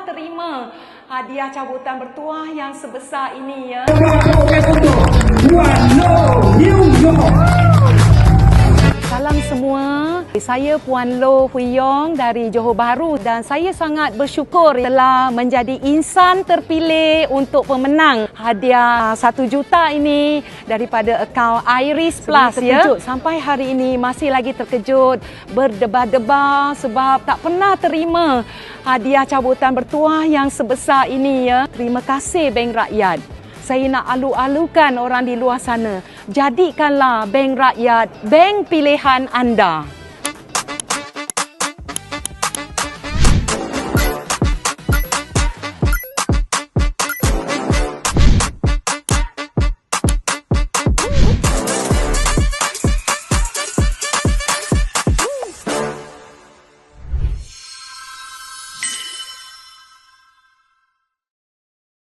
terima hadiah cabutan bertuah yang sebesar ini ya. Salam semua, saya Puan Loh Hui Yong dari Johor Bahru dan saya sangat bersyukur telah menjadi insan terpilih untuk pemenang hadiah 1 juta ini daripada akaun Iris Plus ya. Sampai hari ini masih lagi terkejut, berdebar-debar sebab tak pernah terima hadiah cabutan bertuah yang sebesar ini ya. Terima kasih Bank Rakyat. Saya nak alu-alukan orang di luar sana, jadikanlah Bank Rakyat bank pilihan anda.